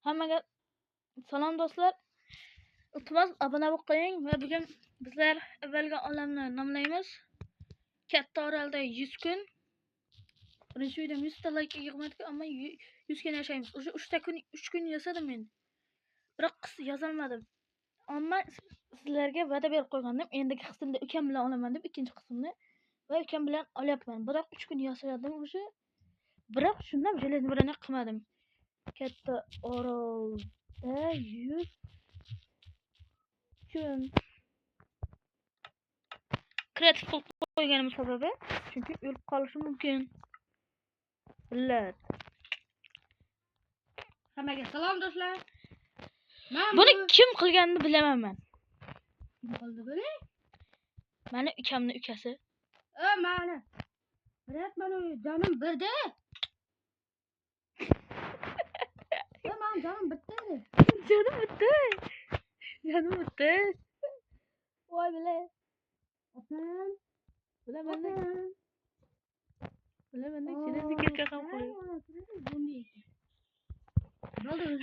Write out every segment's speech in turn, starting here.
Hammaga salom do'stlar. Iltimos obuna bo'lib qo'ying va bugun bizlar avvalgi olamni nomlaymiz. Katta oralda 100 kun. Birinchi videom 100 ta like yig'madik, ammo 100 kun yashaymiz. O'sha 3 kun yasadim men. Biroq yozolmadim. Ammo sizlarga va'da berib qo'ygandim. Endigi qismda ukam bilan olaman deb ikkinchi qismni va ukam bilan olyapman. Biroq 3 kun yasadim o'sha. Biroq shundan железный bronyak qilmadim. Katta orolda 100 kun kreativ qilib qo'yganim sababi chunki o'lib qolishi mumkin. Billat. Hammaga salom do'stlar. Buni kim qilganini bilaman men. Kim qildi buni? Mani ukamning ukasi. Mani. Birat mana jonim birda. Men jonim bitta. Jonim bitta. Jonim bitta. Voy bile. Opam. Bilaman. Bilaman, kelasi ketga ham qo'yib.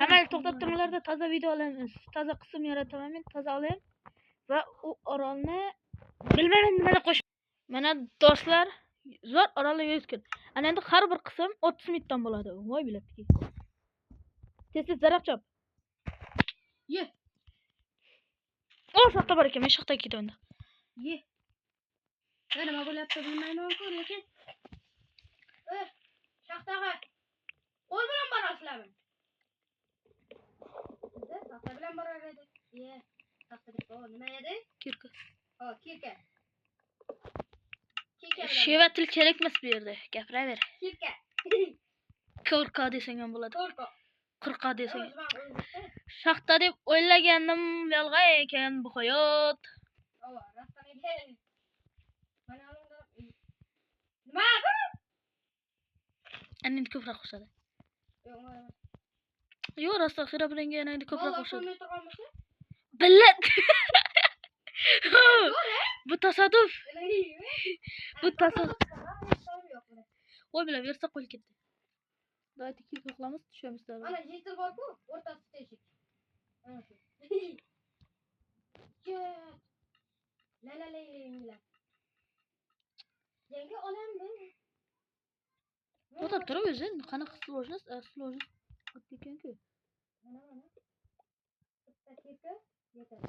Hamma to'xtab turinglarda toza video olamiz. Toza qism yarataman men, toza olaman va u orolni bilmayman nimani qo'shib. Mana do'stlar, zo'r orolni 100 kun. Ana endi har bir qism 30 minutdan bo'ladi. Voy bilatki. Tez zaraq chop. Ye. O, shaxta bor ekan, men shaxtaga ketaman. Ye. Nima bo'lyapti bilmayman-ku, lekin shaxtaga qo'l bilan borasizlarmi? Shaxta bilan borar edi. Ye. Shaxtaga nima edi? Kirka. Kirka. Sheva til kerakmas bu yerda. Gapiraver. Kirka. Korka desang ham bo'ladi. Korka. Qirqa desang. Shaxta deb o'ylaganim yolg'on ekan bu hayot. Nima bu? Endi ko'proq qo'shadi. Yo'q, rosta xira bilan endi ko'proq qo'shadi. Billat. Bu tasodif. Bu tasodif. Voy bilan versa qo'l ketdi. Daydi ki qilamiz, tushamiz da. Ana yetil bor-ku, o'rtasi teshik. Ana shu. La. Yangi olamda. To'xtab turib o'zi qanaqa sложность ekan-ku. Mana. Bitta kirka yetadi.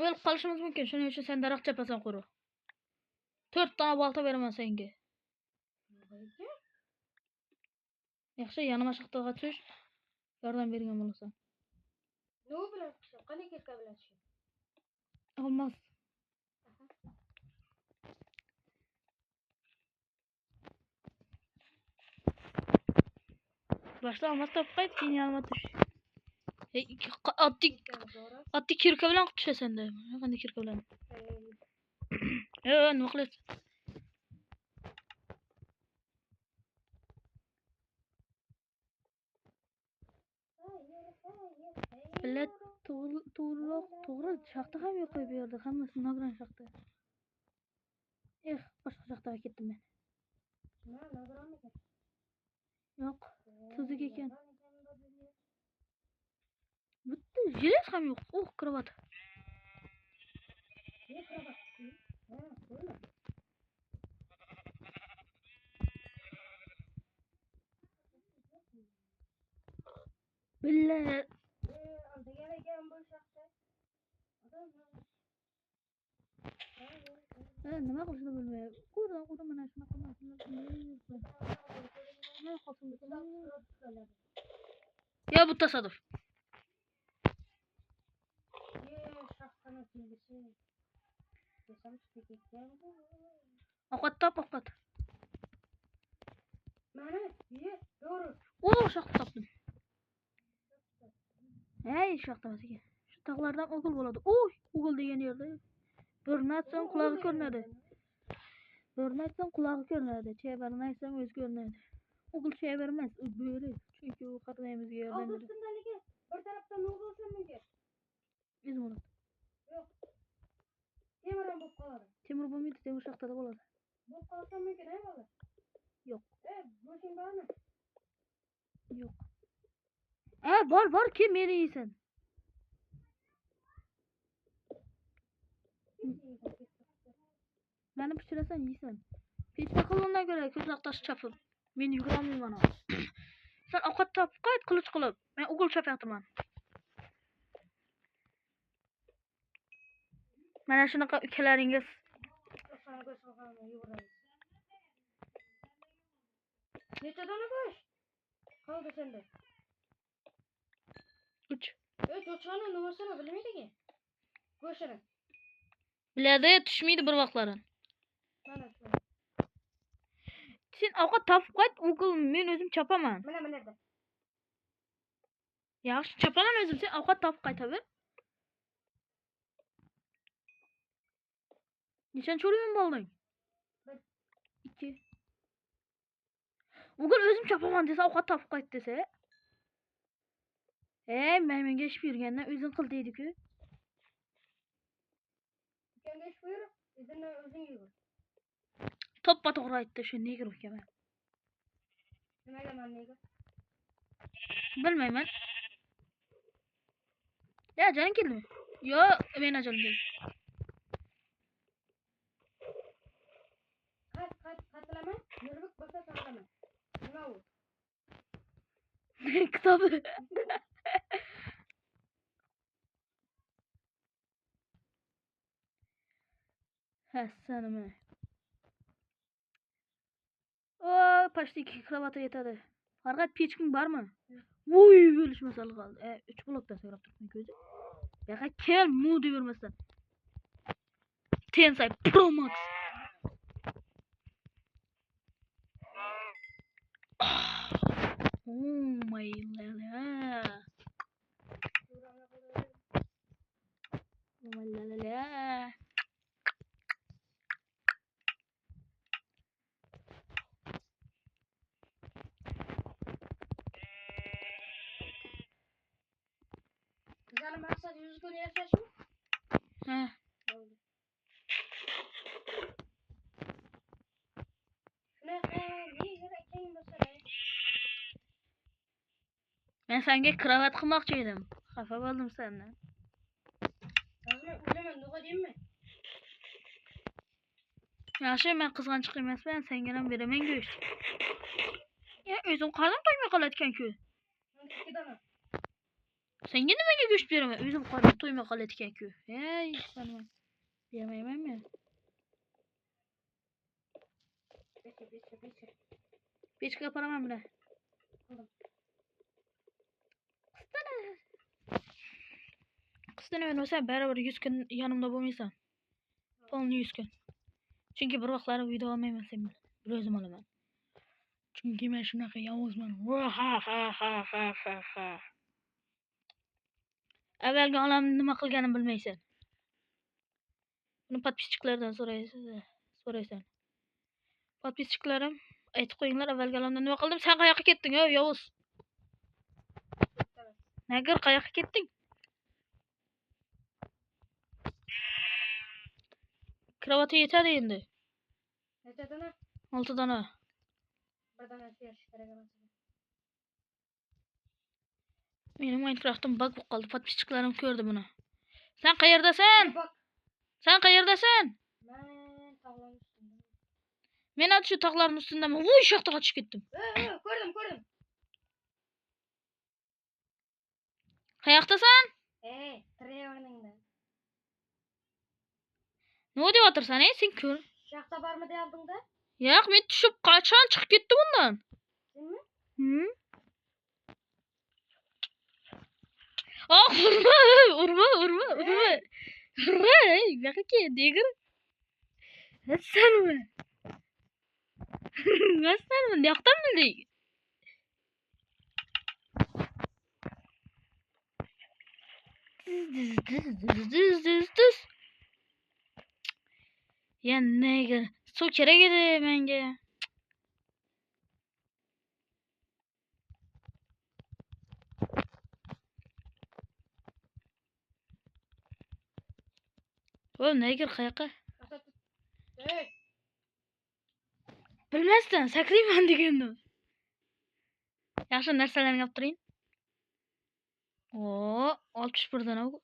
O'lib qolishimiz mumkin. Shuning uchun sen daraxt chapasan qo'ru. 4 ta bolta beraman senga. Yaxshi, yanıma shaxtaga tush. Yordam bergan bo'lasan. Nima bilan tushib? Qani kirka bilan tushib? Olmaz. Başta olmaz topib qayt, keyin yanıma tush. Oddiy kirka bilan tushasan da. Qanday kirka bilan? Nima qilyapsan? Billat to'g'ri shaxta ham yo'q bu yerda. Hammasi nogran shaxta. Boshqa shaxtaga ketdim men. Yo'q, tuzuk ekan. Bitta jilet ham yo'q. Kravat. Billat. Nima qilishni bilmayman. Ko'rdim mana shunaqa narsalar. Ya bu tasodif. Ovqat top, ovqat. Mana, ye, to'g'ri. Shaxta topdim. Shaxta emas ekan. Shu tog'lardan o'g'il bo'ladi. O'g'il degan yerda. Burnatsam qulog'i ko'rinadi. Chebarnaysam o'zi ko'rinadi. O'g'il chebar emas, u bo'ri. Chunki u qarinayimizga yordam beradi. O'zbekistondagi bir tarafdan o'g'il bo'lsa mumkin. Izmir. Yo'q. Temir ham bo'lib qoladi. Temir bo'lmaydi, temir shaxtada bo'ladi. Bo'lib qolsa mumkin, bola? Yo'q. Bo'shing bormi? Yo'q. Bor ki meni yeysan. Meni pishirasan yeysan. Pechka qilgandan ko'ra ko'zoqtash chopib. Men yuguramayman. Sen ovqat topib qayt qilich qilib. Men o'g'il chopyapman. Mana shunaqa ukalaringiz. Necha dona go'sht? Qoldi senda. 3. Cho'chqani nimasini bilmaydiki? Go'shtini. Biladi, tushmaydi bir vaqtlarin. Mana shu. Sen ovqat topib qayt, o'g'il men o'zim chopaman. Mana yerda. Yaxshi, chopaman o'zim. Sen ovqat topib qaytaver. Nechanchi o'rin bo'lding? 2. O'g'il o'zim chopaman desa, ovqat topib qayt desa. Menga ish bergandan o'zing qil deydi-ku. Ukangga ish buyur, o'zing yur. To'ppa to'g'ri aytdi shu negr ukaman. Nimaga men negr? Bilmayman. Ya joning keldimi? Yo, men ajolim keldi. Qatlama, yurib bo'lsa saqlama. Nima u? Kitobi. Hassanimi. Почти 2 kravatga yetadi. Farqat pechking bormi? Voy, bo'lishmasal qoldi. 3 blokdan so'rab turibman ko'zi. Yaqa kel, mu devermasdan. Tensai Pro Max. Oh my lala. Oh my lala. Bizani maqsad 100 kun yashashmi? Ha. Men senga kravat qilmoqchi edim. Xafa bo'ldim sendan. O'laman, nima deymi? Yaxshi, men qizg'anchiq emasman, senga ham beraman go'sht. Ya, o'zim qarnim to'ymay qoladigan-ku. 2 dona. Senga nimaga go'sht beraman? O'zim qarnim to'ymay qoladigan-ku. Ey, ishonma. Bermayman men. Pechka paraman buni. Qistani men o'sam baribir 100 kun yonimda bo'lmaysan. Polni 100 kun. Chunki bir vaqtlari video olmayman sen bilan. Bir o'zim olaman. Chunki men shunaqa yovuzman. Avvalgi olamni nima qilganimni bilmaysan. Buni podpischiklaridan so'raysan. Podpischiklarim, aytib qo'yinglar, avvalgi olamda nima qildim? Sen qayoqqa ketding, yovuz? Nagir, qayoqqa ketding? Kravati yetadi endi. Necha dona? 6 dona. Bir dona berish kerak emas. Mening Minecraft'im bug bo'lib qoldi. Podpischiklarim ko'rdi buni. Sen qayerdasan? Sen qayerdasan? Men tog'lar ustida. Men hozir shu tog'larning ustidaman. Voy, shu yoqqa qochib ketdim. Ko'rdim. Qayoqdasan? Trevorningda. Nima deyapsan, sen ko'r? Shu yoqda bormi deyapding-da? Yo'q, men tushib qachon chiqib ketdim bundan? Senmi? Urma. Urma, yo'q ki, negir. Hassanmi? Ne yoqdan bilding? Düz. Ya negir, suv kerak edi menga. O negir qayoqqa? Bilmasdan sakrayman degandim. Yaxshi narsalarni olib turing. Oo, 61'dan o.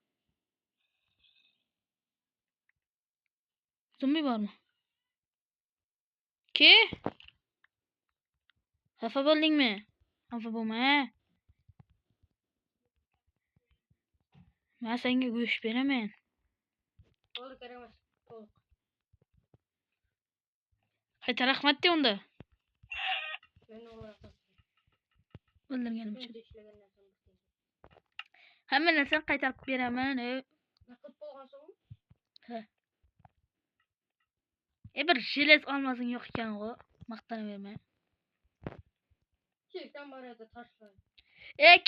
Zombi bormi? Ki? Xafa bo'ldingmi? Xafa bo'lma. Men senga go'sht beraman. Bo'ldi, kerak emas. To'liq. Qayta rahmat de unda. Men o'g'irladim. O'ldirganim Men uchun. ishlagan narsam bitta. Hamma narsani qaytarib beraman. Naqd bo'lgan so'ng Bir jelez olmasing yo'q ekan-ku. Maqtanaverma. chekdan bor edi, tashlay.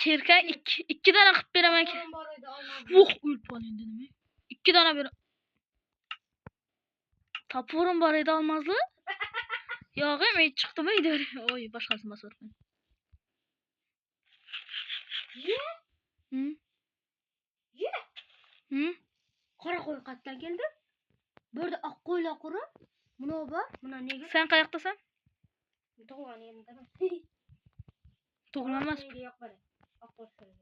Kirka 2 dona qilib beraman. To'g'rim bor edi, olmadim. Yo'q, o'lib qol endi nima? 2 dona ber. Topurim bor edi olmazli. Yo'q, men chiqdimi uyda? Oy, boshqasini bosib o'tdim. Ye, Ye? qora qo'y qayerdan keldi? Bu yerda oq qo'ylar qurib, buni bor, buni nega? Sen qayoqdasan? Tug'ilgan yerimdaman. Tug'ilgan emas. Menga yo'q bari. Oq qo'y kerak.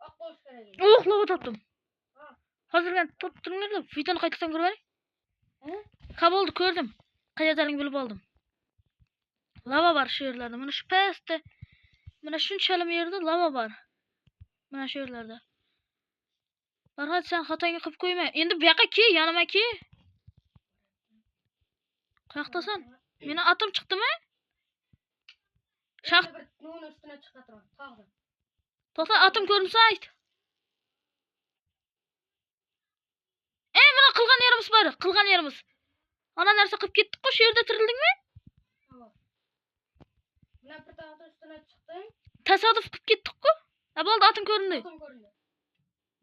Oq qo'y kerak. Lava topdim. Hozirdan top turinglar, videoni qaytadan ko'rib oling. Ha bo'ldi, ko'rdim. Qayerdaligini bilib oldim. Lava bor shu yerlarda. Mana shu pastda. Mana shunchalim yerda lava bor. Mana shu yerlarda. Farhod, sen xatongni qilib qo'yma. Endi bu yoqqa ke, yonimga ke. Qayoqdasan? Meni atom chiqdimi? Shaxt bir nuni ustiga chiqaman. Tog'dan. to'xta, atom ko'rinsa ayt. Mana qilgan yerimiz bor, qilgan yerimiz. Ana narsa qilib ketdik-ku, shu yerda tirildingmi? Tamam. Mana bir tog'dan ustiga chiqdim. Tasodif qilib ketdik-ku. Bo'ldi, atom ko'rindi. Atom ko'rindi.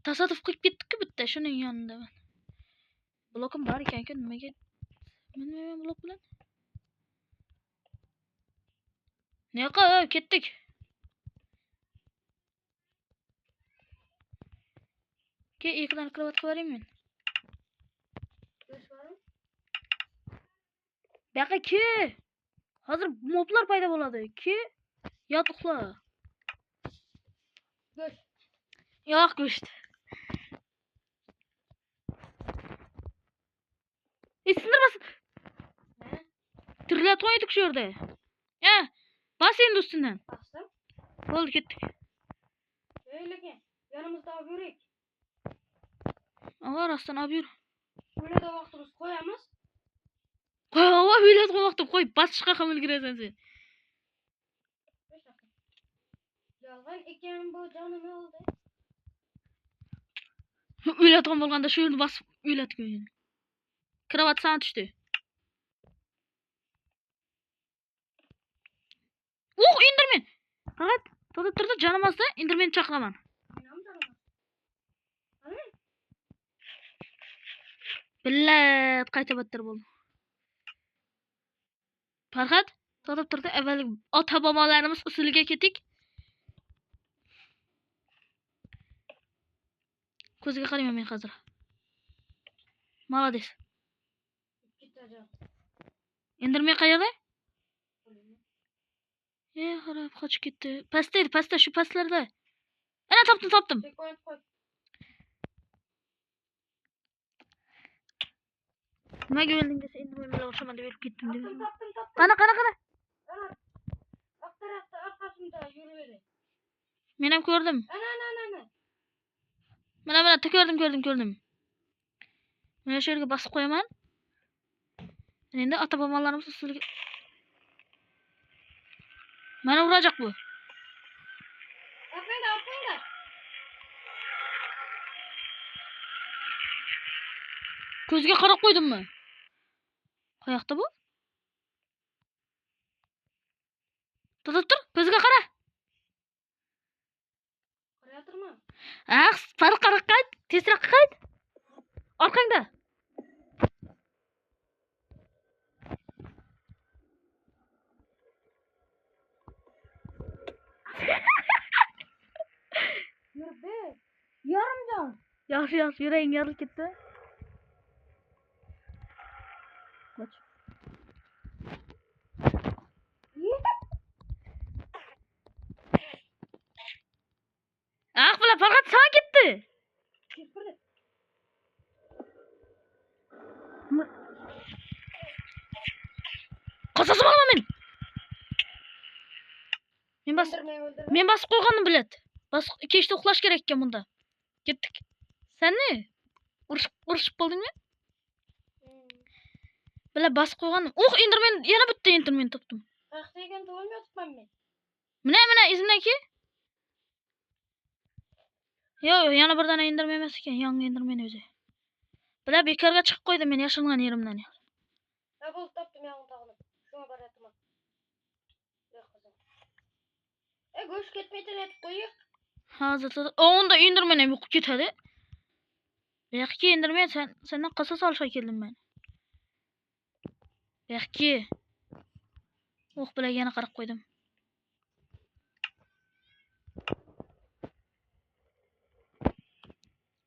Tasodif qilib ketdik-ku bitta, shuning yonidaman. Blokim bor ekan-ku, nimaga? Nima blok bilan? Ne yoqqa ketdik. Ke ekran kravatga boring men. Bu yoqqa ke. Hozir moblar paydo bo'ladi. Ke yot uxla. Go'sht. Yo'q, go'sht. Sindirmasin. Tirilayotgan edik shu yerda. Bas endi ustidan. Bastım. Bo'ldi, ketdik. Lekin yanımızda olib yurik. Rostdan olib yur. O'ylada vaqtimiz qo'yamiz. O'ylab qo'ymoqdim, qo'y, bosishga ham ulgurasan sen. Yolg'on ekan bu jonim oldi. O'ylatgan bo'lganda shu yerni bosib o'ylatgan. Kravat sana tushdi. Indirmen. Faqat to'da turdi, jonim olsa indirmen chaqiraman. Billat qayta battar bo'ldi. Farhod, to'da turdi, avval ota-bobolarimiz usuliga ketik. Ko'ziga qarayman men hozir. Молодец. Indirmen qayerda? Qarab qochib ketdi. Pastda edi, pastda, shu pastlarda. Ana topdim. Nimaga o'lding desa, indirmen bilan o'shaman deb o'lib ketdim deb. Qana. Ana. Oq tarafda orqasida yuribdi. Men ham ko'rdim. Ana. Mana ko'rdim. Mana shu yerga bosib qo'yaman. Endi ota-bobolarimiz usuliga mana uracak bu. Apenda. Ko'ziga qarab qo'ydimmi? Qayoqda bu? Tur, ko'ziga qara. Qarayotirman. Qara qayt, tezroq qayt. Orqangda. Yurdi. Yarimjon. Yaxshi, yuraging yorilib ketdi. Qoch. Ah bilan Farhat sağa gitti. Qasasım olma men. Men basıp qo'ygandim bilet. Kechda uxlash kerak ekan bunda. Ketdik. Sen ne? Urishib bo'ldingmi? Bilan basıp qo'ygandim. Enderman yana bitta enderman topdim. Qaqtagan to'g'rilmayotibman men. Mana izimdaki. Yo'q, yana bir dana enderman emas ekan, yangi enderman o'zi. Bilan bekorga chiqib qo'ydim men yashiringan yerimdan. Ha bo'lib topdim yangi tog'ni. Shunga boryapman. Go'sht ketmaydi aytib qo'ying. Hozir onda enderman ham yo'qib ketadi. Yo'qki enderman sendan qasas olishga keldim men. Yo'qki. Bilan yana qarab qo'ydim.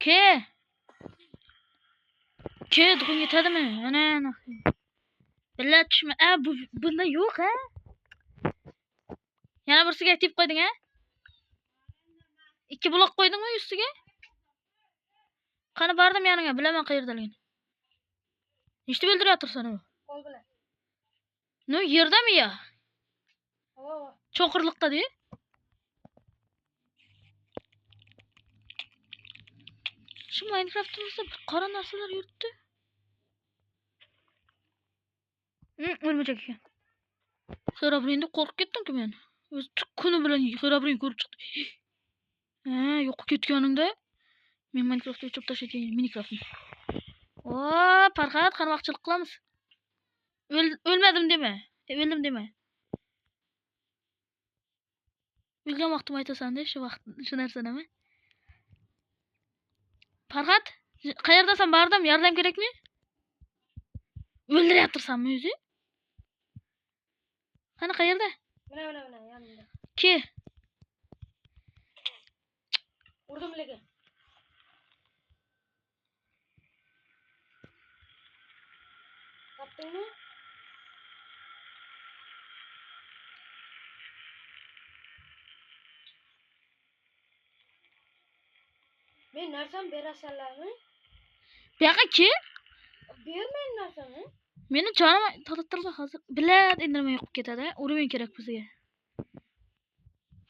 Ke durum yetadimi? Ana. Billah tushma. Bunda yo'q ha? Yana birsiga aytib qo'yding ha? 2 blok qo'ydingmi ustiga? Qani bordim yaningga, bilaman qayerdaligini. Nechta bildiryapsan u? Qo'l bilan. No, yerdami ya? Ha. Cho'qirliqda-da. Shu Minecraft'imizda qora narsalar yuribdi. O'lmajak ekan. Xirobrinda qo'rqib ketdim-ku men. O'z kuni bilan xirobrin ko'rib chiqdi. Yo'q ketganingda men Minecraft'ga o'chirib tashlagan Minecraft'ni. Farhat, qarmoqchilik qilamiz. O'lmadim dema. O'ldim dema. O'lgan vaqtim aytasan-da, shu narsanimi? Farhat, qayerdasan? Bordim, yordam kerakmi? O'ldiryapsanmi o'zi? Qani qayerda? Mana yanimda. Ke. Urdim lekin. Topdingmi? Men narsam berasanlarmi? Bu yoqqa ke? Bermayman narsani. Meni jonim to'xtattirma hozir. Bilad endirmay yo'qib ketadi. Urmen kerak bizga.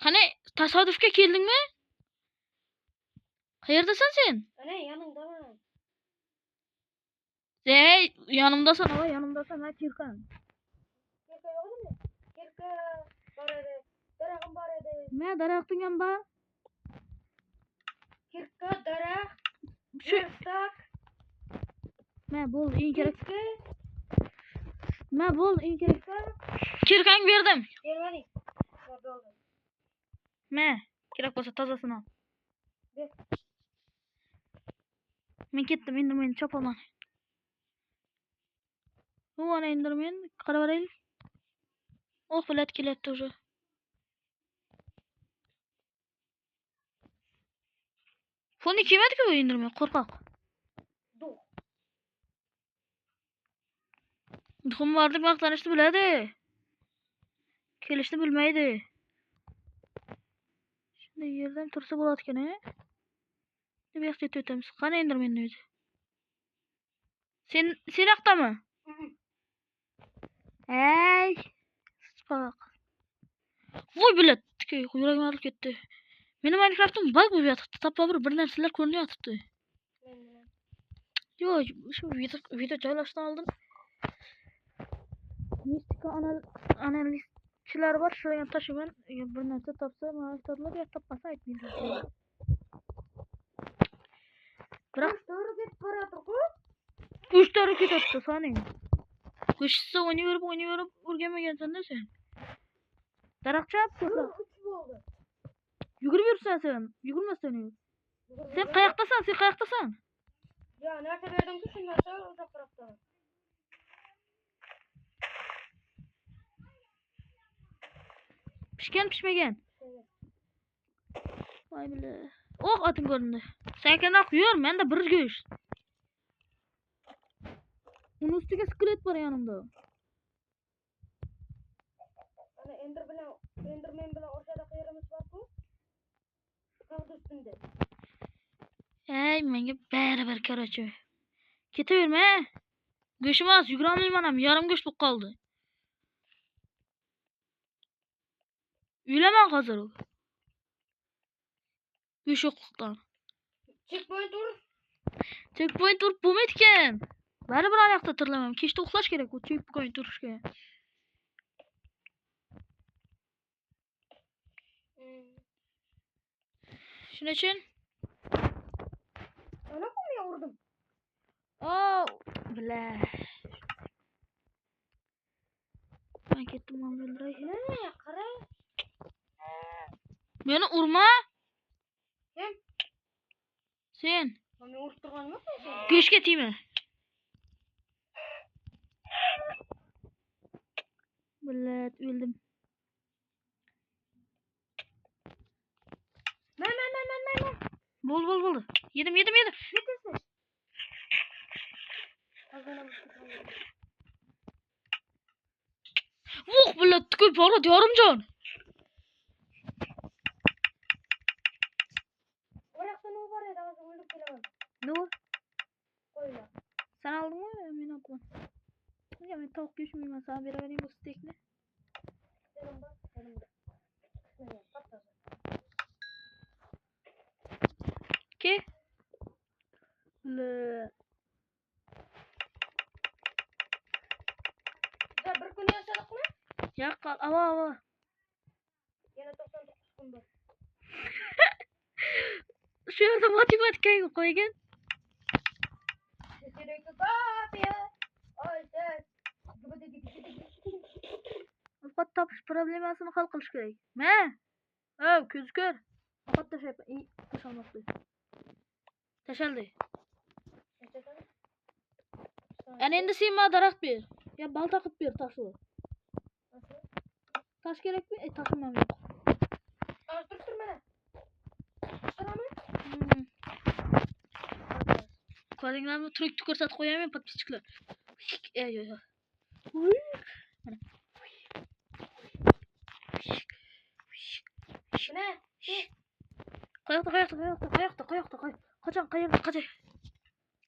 Qani tasodifga keldingmi? Qayerdasan sen? Ana yaningdaman. Yonimdasan, yonimdasan, ha Kirkan. Kirka yo'qmi? Kirka bor edi. Darag'im bor edi. Men daraxting ham bor. Kirka, daraxt, stak. Men bo'l, eng kerak. Men bo'l, eng kerak. Kirkang berdim. Bermading. Men kerak bo'lsa tozasini ol. Men ketdim, enderman chopaman. Ana enderman, qarab qaraylik. Bilat kelyapti уже. Fonni kiymadi-ku bu enderman, qo'rqoq. Duxum bordik maqtanishni biladi. Kelishni bilmaydi. Shunday yerdan tursa bo'larkan-a? Deb yaxshi o'tamiz. Qani endermanni o'zi? Sen haqdami? Ey! Spoq. Voy bilat, yuragim og'rib ketdi. Meni Minecraft'im bug bo'lib yotibdi. Tapa bir narsalar ko'rinyapti. Yo'q, shu video joylashdan oldin mistika analistchilar bor, shularga tashiman. Bir narsa topsa, ma'lumotlar yo'q, topmasa aytmaydi. Biroq 3 ta roket attı sani. Kışsa oynuyorum o'rganmagansan-da sen. Daraxtcha atsa. Yugurib yursan sen. Yugurmasdan yur. Sen qayoqdasan? Ya, narsa berdim-ku, shu narsa uzoq tarafda. Pishmagan. Voy bile. Atın ko'rindi. Sen yur, menda bir go'sht. Uni ustiga skelet bor yonimda. Ana Enderman bilan o'rtada qayerimiz bor-ku? Kaldı üstünde. Ey menga bari korоче. Ketaverma. He. Go'shim az, yugurolmayman ham. Yarim go'sht bo'lib qoldi. Uylaman hozir u. Go'sht yo'qliqdan. Checkpoint ur. Checkpoint urib bo'lmaydi ekan. Baribir oyoqda turlamam. Kechda uxlash kerak u checkpoint urishga. Shuning uchun Ana ko'mga urdim. Bila. Men ketdim o'ldiray. Ne? Qara. Meni urma. Kim? Sen. Meni urib turganmi sen? Go'shtga tegma. Billat o'ldim. Men. Bo'ldi. Yedim. Netesin? Azana mısın? Billat ko'p bor, yorimjon. Orakta ne var ya? Daha sonra öldürülemem. Nur, Koyla. sen aldın mı? Men olmadım. Ya men tavuk go'shtmayman, sana beravereyim bu steakni. Benim bak. Ne? Patladı. Ke? Le. Güzel bir gün yaşadık mı? Ya kal, ava. Yine 99 gün var. Şu yerda matematikayga qo'ygan. Sürekli kapıya. Ay ses. Ovqat topish problemasini hal qilish kerak. Ma? Ko'z ko'r. Ovqat tashlayapman. Tashalmoqda. Tashaldi. Yani endi sen bana daraxt ber. Ya balta qilib ber tashla. Taş kerak mi? Taşımam yo'q. Dur bana. Çıkaramı? Ko'ringlarmi? Trikni ko'rsatib qo'yaman podpischilar. Ey. Ne? Qayoqda? Qachon qayerda?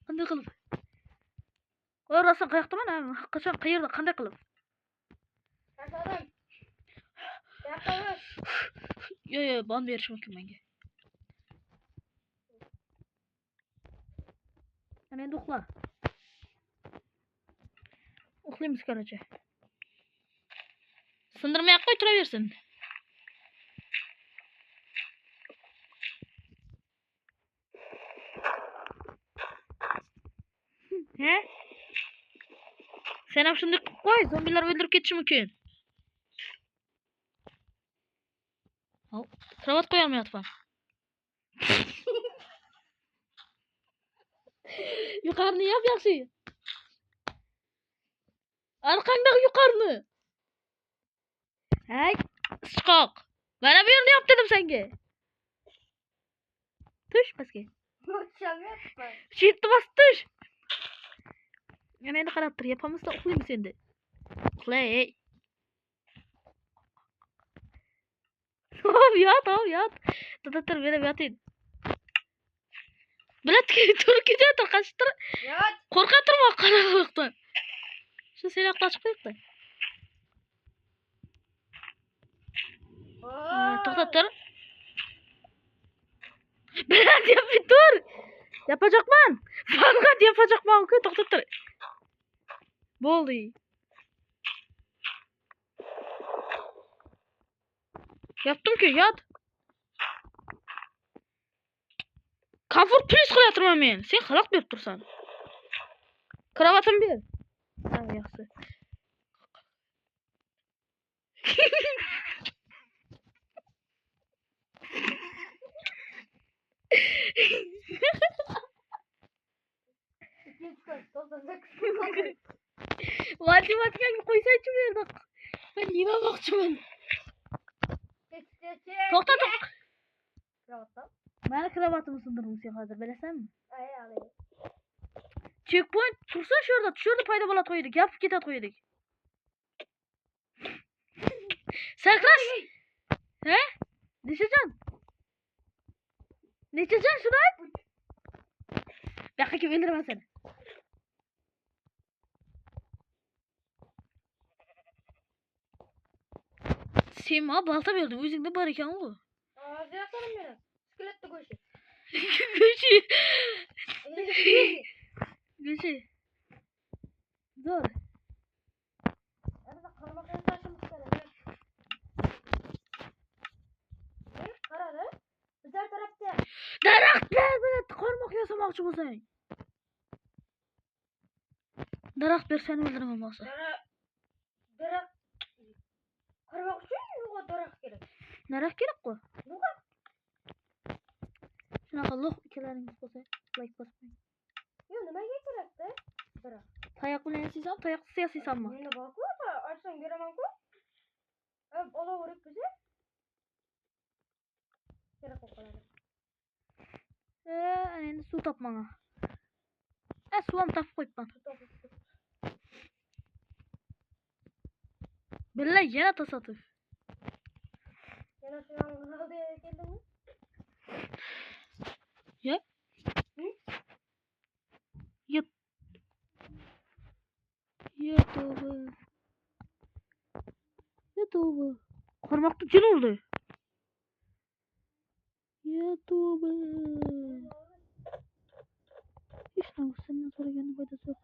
Qanday qilib? Rostdan qayoqdaman? Qachon qayerda? Qanday qilib? Yaşadım. Yapalım. Yo, ban berish mumkin menga. Ana endi uxla. Uxlaymiz qaracha. Sindirmay qo'y, turaversin. He? Sen ham shunday qilib qo'y, zombilar o'ldirib ketishi mumkin. Kravat qo'yolmayapman. Yuqorini yap yaxshi. Arqangdagi yuqorini. Hay, sichqoq. Mana bu yerni yop dedim senga. Tush pastga. Shitni bas tush. Yana endi qarab tur, yapamizda uxlaymiz endi. Uxlay. Yot. Tur, berib yoting. Bilat tur ketayotir, qachib tur. Yat. Qo'rqa turma qaraqoqdan. Shu seni yoqdan chiqib qo'yibdi. To'xtab tur. Bilat yap tur. Yapacakman. Faqat yapacakman. To'xtab tur. Bo'ldi. Yaptım-ku, yat. Comfort plus qilayotirman men. Sen xalaq berib tursan. Kravatim ber. Ha, yaxshi. Matematikani qo'ysaychi bu yerda. Men yemoqchiman. To'xta. Meni kravatimni sindirdim sen hozir, bilasanmi? Checkpoint tursa shu yerda paydo bo'ladi qo'ydik, gapib ketadi qo'ydik. Sakrash. He? Dishajon. Neçecan şunu aç. Bakı kim öldürmez seni. Sen bana balta verdin. Özünde bar ekan o. Ağzı yakalım biraz. İskeletli koşu. Göçü. Göçü. Zor. Arada karmakları taşımış böyle. Karadı. Güzel tarafta. Daraklar böyle karmak yasamakçı olsayın. Darak bir seni öldürmem olsa. Darak. Karmak için nuga darak gerek. Darak gerek ko. Nuga. Şunaqa loh ikkilarıngiz olsa like basmayın. Yo nimaga kerakda? Darak. Tayak bilan yasaysan, tayaksiz yasaysanmi? Menda bor-ku, açsang beraman-ku. Olaverib bize. Kerak bo'lib qoladi. Endi suv topmanga. Suv ham topib qo'yibman. Billa yana tasodif. Yana shuni oldiga keldingmi? Yep. Yep. YouTube. YouTube. Qarmoqni jin urdi. YouTube. Hech nima sendan so'raganning foydasi yo'q.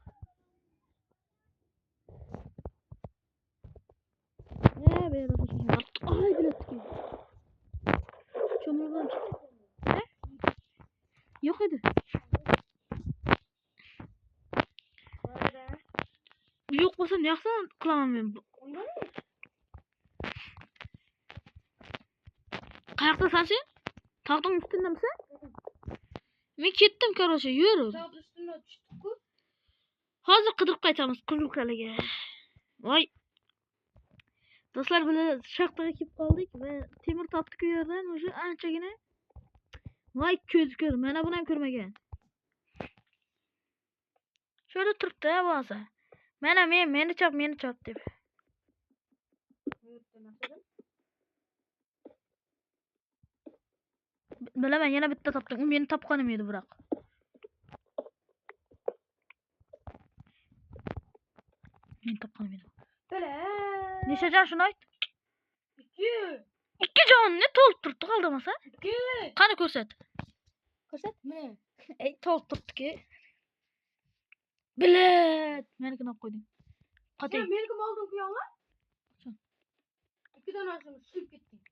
Ay biletki. Cho'milgan. Yo'q edi. Yo'q bo'lsa ne qilsam qilaman men. Qayoqdasan sen? Tog'ning ustundamisan? Men ketdim, короче, yur. Tog' ustidan tushdik-ku. Hozir qidirib qaytamiz Qizilkalaga. Voy. Do'stlar, bilan shaqtaga kelib qoldik va temir topdik u yerdan, o'sha anchagina. Voy ko'z ko'r, mana buni ham ko'rmagan. Şöyle turibdi bo'lsa. Mana meni chop deb. Bilaman, yana bitta topdim. U meni topganim edi biroq. Men topganim edi. Bela. Necha jon shuni ayt? 2. 2 jonni to'lib turibdi, qaldimasa? 2. Qani ko'rsat. Ko'rsat. Mana. Ey, to'lib turibdi-ki. Bilet. Menikini olib qo'yding. Qatay. Sen meniki oldin kuyong'a? 2 donasini silib ketding.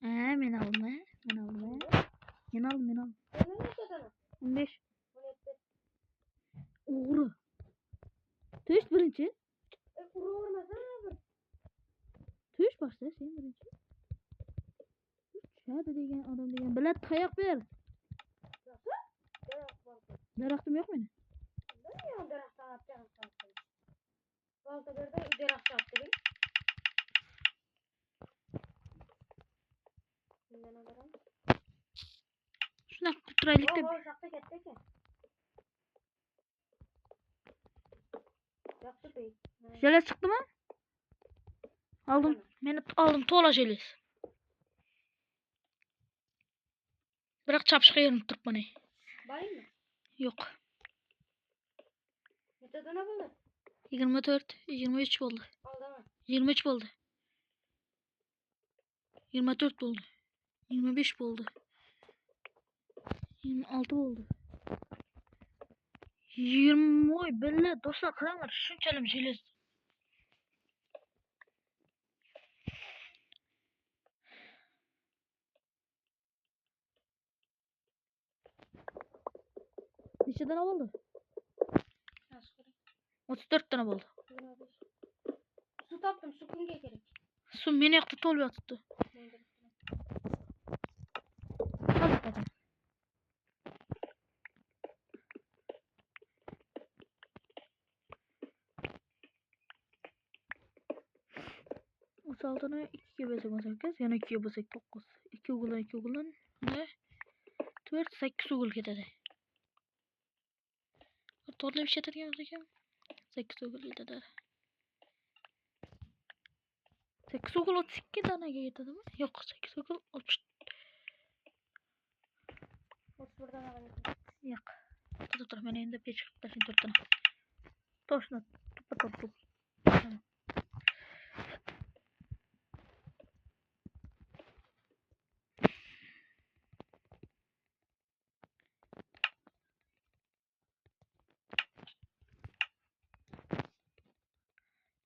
Men aldım. Men aldım. Sen necha dona? 15. 17. O'g'ri. To'sh birinchi. Uravermasa bir. To'sh boshda sen birinchi. Shadi degan odam degan bilat tayoq ber. Daraxtim yo'q meni. Yo'q, daraxt. Balta berdi, daraxt topdi. Shunaqa qilib turaylik deb. Voy, shaqta katta ekan. Yaxshi. Jeles chiqdimi? Aldım to'la jeles. Biroq chopishga erinib turibman. Bormi? Yo'q. Necha dona bo'ldi? 24, 23 bo'ldi. Oldimi? 23 bo'ldi. 24 bo'ldi. 25 bo'ldi. 26 bo'ldi. 20 oy billa do'stlar qaranglar, shunchalik jeles. Necha dona bo'ldi? 34 dona bo'ldi. Su topdim, su kimga kerak? Suv meni yoqda to'lib yotibdi. O'sha oltini 2 ga bo'lsak 18, yana 2 ga bo'lsak 9. 2 o'g'ildan ne? 4, 8 o'g'il ketadi. To'g'rilab ishlatadigan bo'lsak ham 8 o'g'il ketadi. 8 o'g'il 32 donaga yetadimi? Yo'q, 8 o'g'il Oradan alayım. Yok. Dur. Ben elimde peç çıkıp taşın turtuna. Toşuna. Tup. Tamam.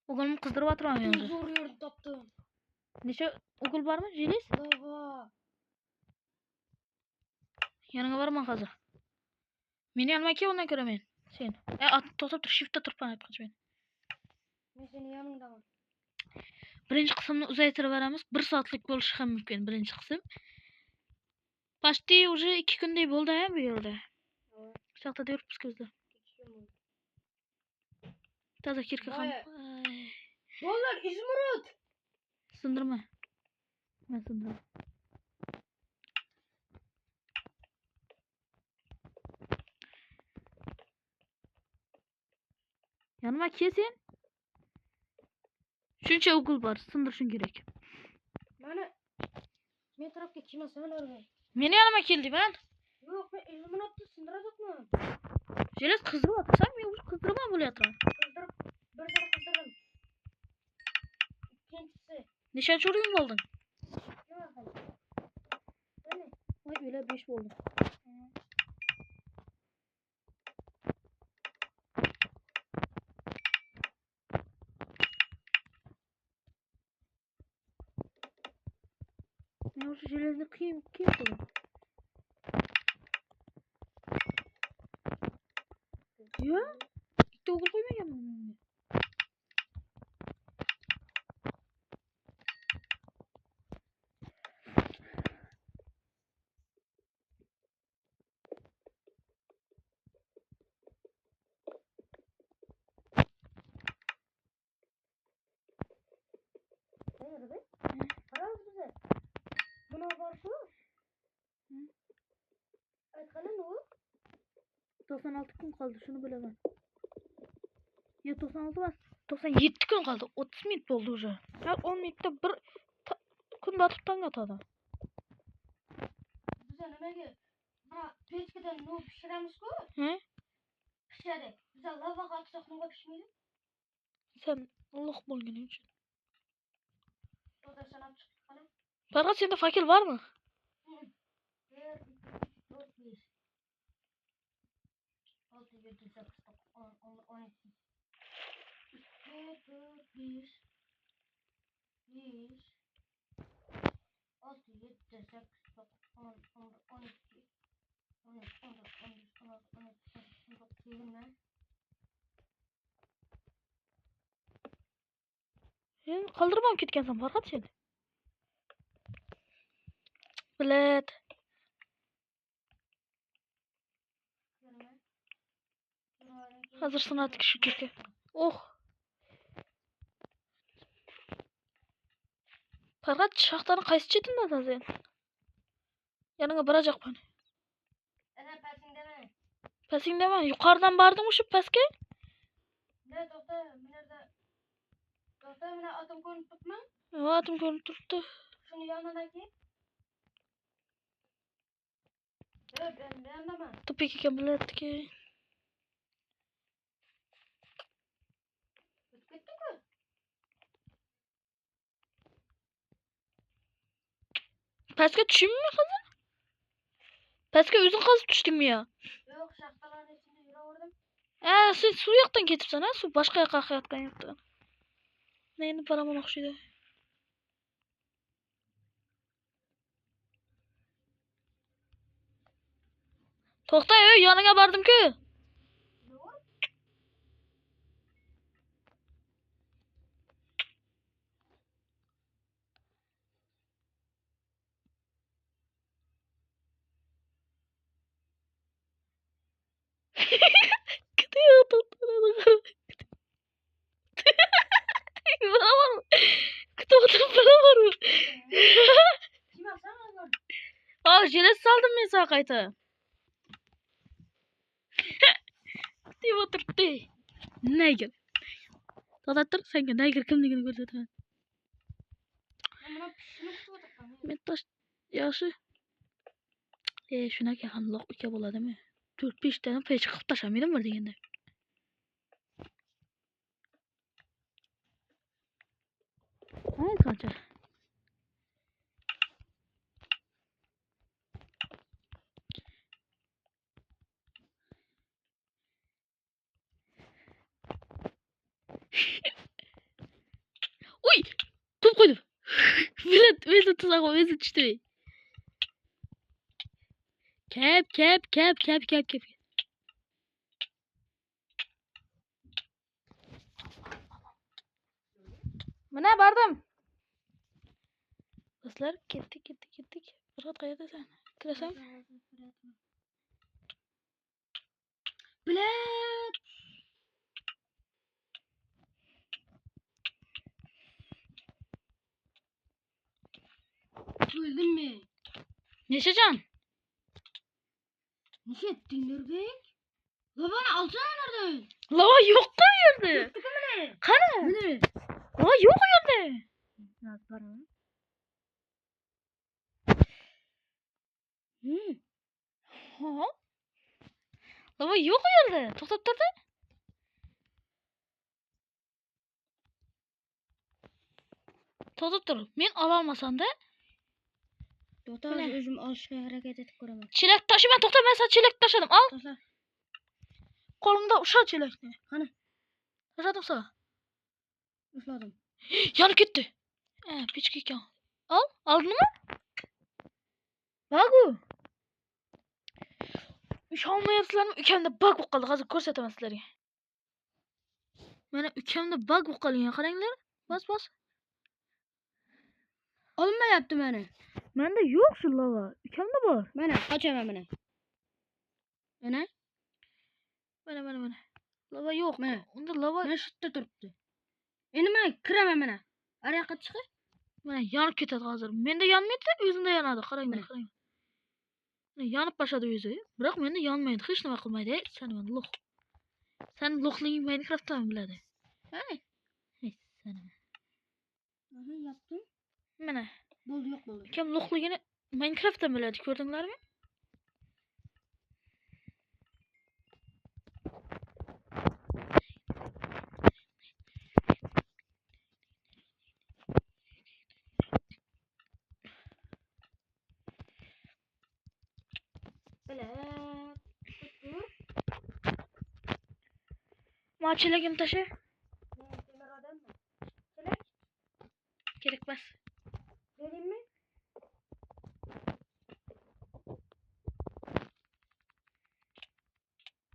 Oğlumu kızdırıp atıram yalnız. Zor yerde taptım. Neçe okul var mı Jilis? Baba. Yanına varma hazır. Meni yanıma ki ondan göre men. Sen. To'xtab tur, shift'ta turib aytqich men. Men senin yanındaman. Birinchi qismni uzaytirib beramiz. 1 soatlik bo'lishi ham mumkin birinchi qism. Почти уже 2 kunday bo'ldi ha bu yerda. Shu yoqda yuribmiz ko'zda. Toza kirka ham. Dolar İzmirut. Sindirma. Men sindirma. Yanıma kesin. Shuncha o'g'il bor, sindirishing kerak. Men tarafga kelmasan o'rgay. Meni yanıma keldi ben. Yo'q, men İzmirutni sindiradimmi? Jeles qizdirib atasan, men o'zi qizdirma bo'layapman. Qizdirib, bir zara qizdirdim. Ikkinchisi. Nechanchi o'rin bo'lding? Nima qildi? Voy, o'la 5 bo'ldi. Men o'sha jelezni kiyim qildim. Yo, ikkita o'g'il qo'ymaganman menga. Nerede? Qaraz bize. Buna var şu. Aytqani ne o? 96 kun qoldi, shuni bilaman. Yo, 96 emas. 97 kun qoldi. 30 minut bo'ldi уже. Har 10 minutda bir kun batib tong otadi. Bize nimaga? Mana pechkadan no pishiramiz-ku? He? Pishadi. Bize lava qatsak nima pishmaydi? Sen ulug' bo'lganing uchun. To'da sanab chiqib qala. Farqat, senda fakil bormi? 1 2 3 4 5 6 7 8 9 10 12 2 4 5 5 6 7 8 9 10 11 12 13 20 Sen qoldirmam ketgansan, Farqat sen. Bilet. Hozir sinatdik shu ketga. Oh. Farqat, shaxtani qaysi chetindasan sen? Yaningga borajaqman. Ana pasingdami? Pasingdaman. Yuqoridan bordim o'sha pastga. Ne to'xta, mena otim ko'rinib turibmi? Otim ko'rinib turibdi. Shuni yonidan kel. Ben yandaman. Tupik ekan biletdiki. Ketdi-ku. Pastga tushimmi hozir? Pastga o'zing qazib tushdingmi yo? Yo'q, shaxtalarning ichida yuraverdim. Sen suv yoqdan ketibsan, ha? Suv boshqa yoqqa oqayotgan yoqdan. Men endi boraman o'xshaydi. To'xta, yoniga bordim-ku. Gidiyor tuttuğuna. Bana var mı? Kutu bana var mı? Kim alsana? Aa, jeles saldım ben sana kayta. Diye oturttu. Neger. Tadattır sen ki neger kimligini görseten. Buna pişirmek istiyordu. Men taş yaşı. Shunaqa ham loq uka bo'ladimi? 4-5 tane pech qilib tashamaydim bir deganda. Ay qancha. Uy! Top qo'ydim. O'zi tuzoq o'zi tushdi. Kep. Mana bordim. Do'stlar, ketdik. Faqat qayerdasan? Kirasam? Bilet. Öldün mü? Nechajon? Nasıl ettin Nurbek? La bana alsana nereden? Lava yo'q bu yerda. Ne? Qani? Ne? Lava yo'q u yerda. Nasıl var mı? Ha? Lava yo'q u yerda. To'xtab turdi. To'xtab tur. Men ola olmasam-da, To'xta, Ne? o'zim olishga harakat etib ko'raman. chelak tashiman. To'xta, men sana chelak tashladim. Al. To'xta. Qo'limda usha chelakni. Qani? Tashladim sana. Ushladim. Yonib ketdi. Pechka ekan. Al. Oldingmi? Bagu. Ishonmayapsizlarmi? Ukamda bug bo'lib qoldi. Hozir ko'rsataman sizlarga. Mana ukamda bug bo'lib qolgan. Qaranglar. Bos. Olmayapti meni. Menda yo'q shu lava. Ukamda bor. Mana qochaman mana. Mana. Mana. Lava yo'q. Mana. Unda lava Mana shu yerda turibdi. Endi men kiraman mana. Ariyoqqa chiqib. mana yonib ketadi hozir. Menda yonmaydi, o'zimda yonadi. Qaranglar. Mana yonib boshladi o'zi. Biroq menda yonmaydi. Hech nima qilmaydi. Sani lo'q. Sen lo'qliging Minecraft'dan biladi. Hey. Sani. Aha yaptım. Mana Bo'ldi yo'q bo'ldi. ukam lo'qligini Minecraft'dan biladi. Ko'rdinglarmi? Bilet. Maçilagim taşı. Temir adam mı? Çelek. Gerekmez. Vereyim mi?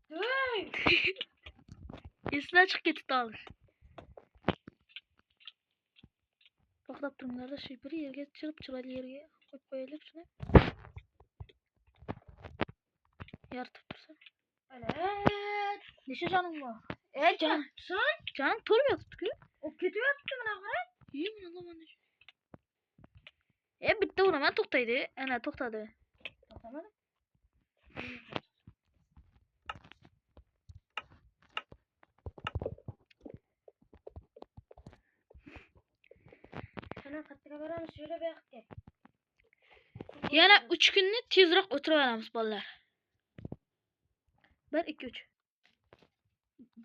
Hey! Üstüne çık git dağılır. To'xtab turinglar, shu bir yerga chirib yerga qo'yib qo'yaylik shuni. Yoritib tursin. Bilet. Necha joning bor? Can. Sen? Jonim to'lib yotibdi-ku. O ketyapti mana qara. Mana. Bitta uraman to'xtaydi. Ana to'xtadi. To'xtamadi. Sana qattiq boramiz, şöyle bir yoqqa. Yana 3 kunni tezroq o'tiraveramiz bolalar. 1 2 3.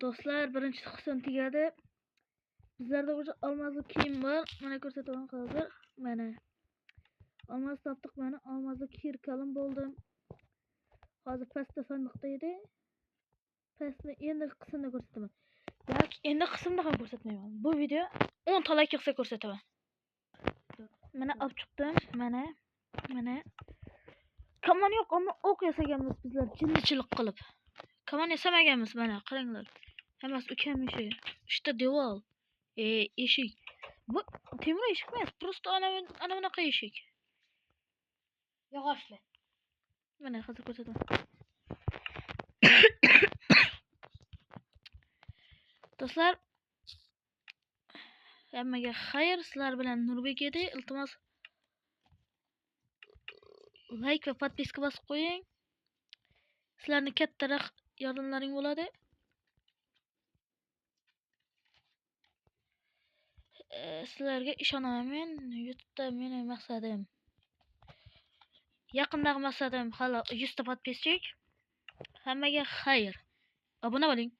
Do'stlar, birinchi qism tugadi. Bizlarda o'sha olmazli kiyim bor. Mana ko'rsataman hozir. Mana. Olmaz topdik mana. Olmazli kirkalim bo'ldi. Hozir pastda sandiqda edi. Pastni endi qismda ko'rsataman. Yoki endi qismda ham ko'rsatmayman. Bu video 10 ta like yig'sa ko'rsataman. Mana olib chiqdim. Mana. Kaman yo'q, ammo o'q yasaganmiz bizlar jinnichilik qilib. Kaman yasamaganmiz mana, qaranglar. Hammasi ukam ishi. Ishda devor. Eshik. Bu temir eshik emas, просто ana bunaqa eshik. Yog'ochli. Mana hozir ko'rsataman. Do'stlar, hammaga xayr, sizlar bilan Nurbek edi. Iltimos like va podpiska bosib qo'ying. Sizlarning kattaroq yordamlaring bo'ladi. Sizlarga ishonaman men. YouTube'da mening maqsadim Yaqinda maqsadim hali 100 ta podpischik. Hammaga xayr. Obuna bo'ling.